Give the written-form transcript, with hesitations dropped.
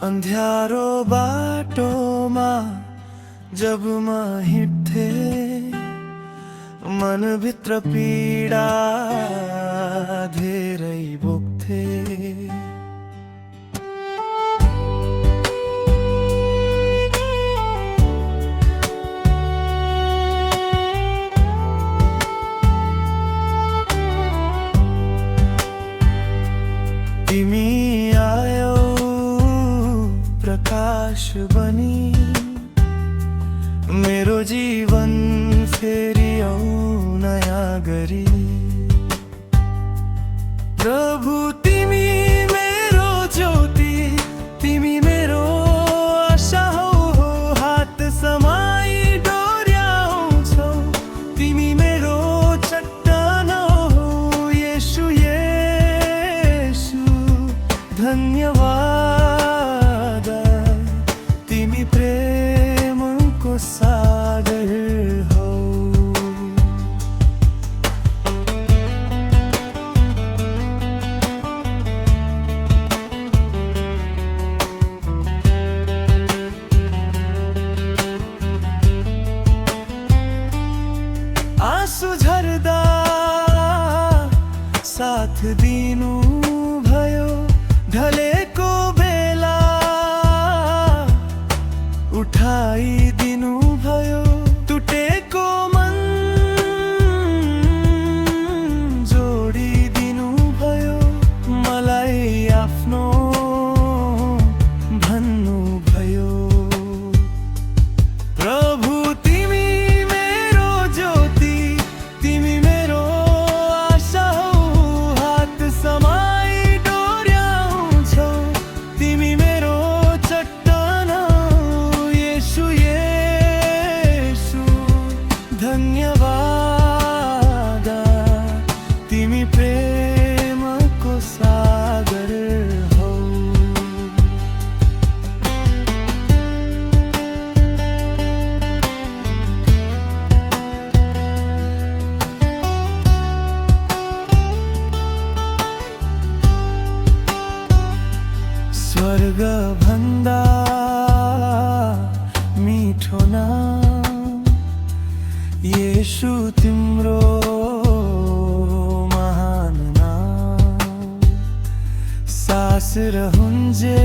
अंध्यारो बाटोमा जब म हिँड्थे, मनभित्र पीडा धेरै बोक्थे। तिमी आयौ प्रकाश बनी, मेरो जीवन फेरि नयाँ गरी। प्रभु तिमी मेरो ज्योति, तिमी मेरो आशा हो, हात समाई डोर्याउँछौ, तिमी मेरो चट्टान हो। येशू येशू धन्यवाद, तिमी प्रेमको सागर हो। आँसु झर्दा साथ दिनु भयो, ढलेको बेला उठाइदिनु भयो। टुटेको मन जोडिदिनु भयो, मलाई आफ्नो भन्नु भयो। प्रभु तिमी मेरो ज्योति, तिमी मेरो आशा हो, हात समाई डोर्याउँछौ, तिमी मेरो चट्टान हो। येशू येशू धन्यवाद, तिमी प्रेमको सागर हो। स्वर्ग भन्दा मिठो नाम येशू तिम्रो महान नाम। सास रहन्जे